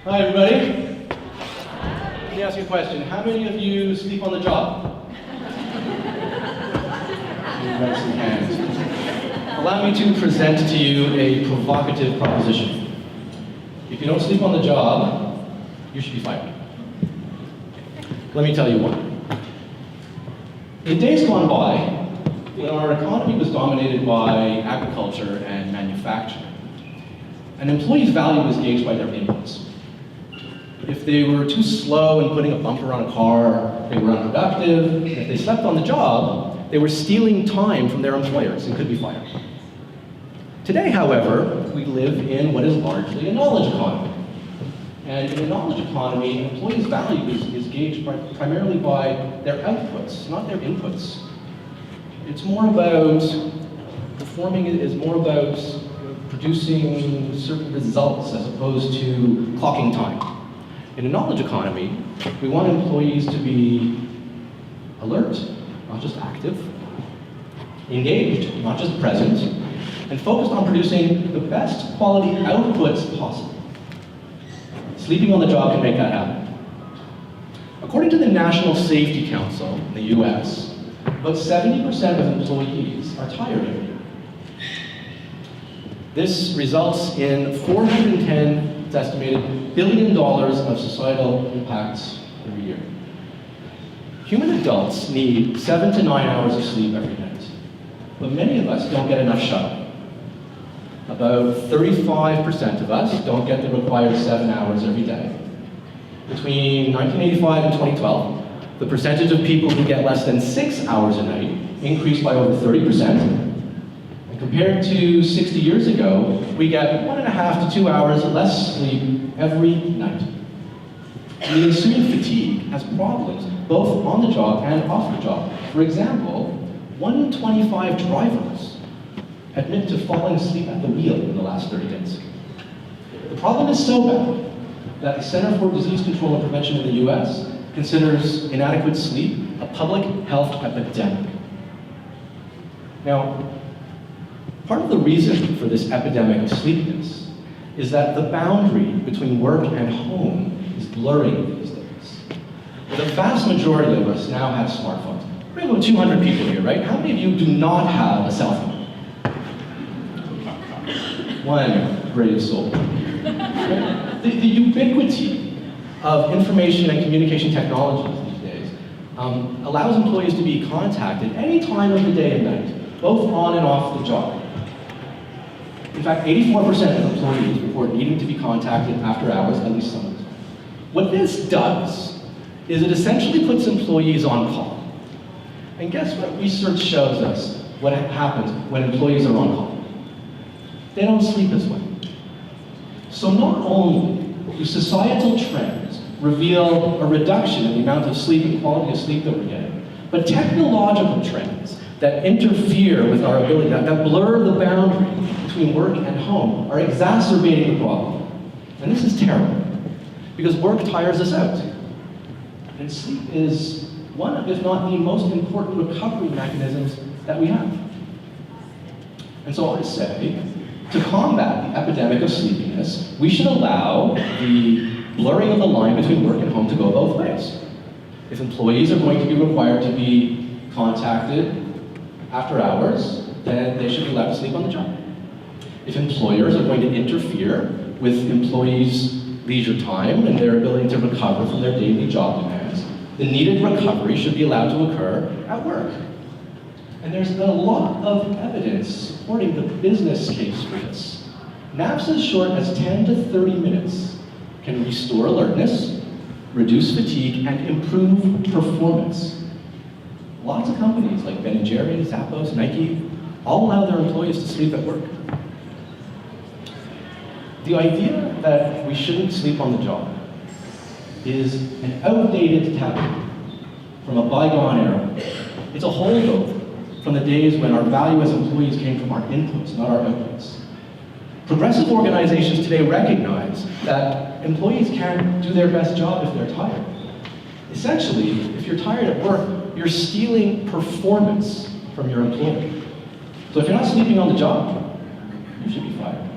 Hi, everybody. Let me ask you a question. How many of you sleep on the job? Raise some hands. Allow me to present to you a provocative proposition. If you don't sleep on the job, you should be fired. Let me tell you why. In days gone by, when our economy was dominated by agriculture and manufacturing, an employee's value was gauged by their inputs. If they were too slow in putting a bumper on a car, they were unproductive. If they slept on the job, they were stealing time from their employers and could be fired. Today, however, we live in what is largely a knowledge economy. And in a knowledge economy, an employee's value is gauged primarily by their outputs, not their inputs. It's more about, performing is more about producing certain results as opposed to clocking time. In a knowledge economy, we want employees to be alert, not just active, engaged, not just present, and focused on producing the best quality outputs possible. Sleeping on the job can make that happen. According to the National Safety Council in the US, about 70% of employees are tired every year. This results in 410, it's estimated, $1 billion of societal impacts every year. Human adults need 7 to 9 hours of sleep every night, but many of us don't get enough shut. About 35% of us don't get the required 7 hours every day. Between 1985 and 2012, the percentage of people who get less than 6 hours a night increased by over 30%. And compared to 60 years ago, we get 1.5 to 2 hours less sleep every night. And the ensuing fatigue has problems both on the job and off the job. For example, 1 in 25 drivers admit to falling asleep at the wheel in the last 30 days. The problem is so bad that the Center for Disease Control and Prevention in the US considers inadequate sleep a public health epidemic. Now, part of the reason for this epidemic of sleepiness is that the boundary between work and home is blurring these days. The vast majority of us now have smartphones. We have about 200 people here, right? How many of you do not have a cell phone? One brave soul. The ubiquity of information and communication technologies these days allows employees to be contacted any time of the day and night, both on and off the job. In fact, 84% of employees report needing to be contacted after hours at least some of the time. What this does is it essentially puts employees on call. And guess what research shows us what happens when employees are on call? They don't sleep as well. So not only do societal trends reveal a reduction in the amount of sleep and quality of sleep that we're getting, but technological trends that interfere with our ability, that blur the boundary between work and home, are exacerbating the problem. And this is terrible, because work tires us out. And sleep is one of, if not the most important recovery mechanisms that we have. And so I say, to combat the epidemic of sleepiness, we should allow the blurring of the line between work and home to go both ways. If employees are going to be required to be contacted after hours, then they should be allowed to sleep on the job. If employers are going to interfere with employees' leisure time and their ability to recover from their daily job demands, the needed recovery should be allowed to occur at work. And there's been a lot of evidence supporting the business case for this. Naps as short as 10 to 30 minutes can restore alertness, reduce fatigue, and improve performance. Lots of companies like Ben & Jerry's, Zappos, Nike, all allow their employees to sleep at work. The idea that we shouldn't sleep on the job is an outdated taboo from a bygone era. It's a holdover from the days when our value as employees came from our inputs, not our outputs. Progressive organizations today recognize that employees can't do their best job if they're tired. Essentially, if you're tired at work, you're stealing performance from your employer. So if you're not sleeping on the job, you should be fired.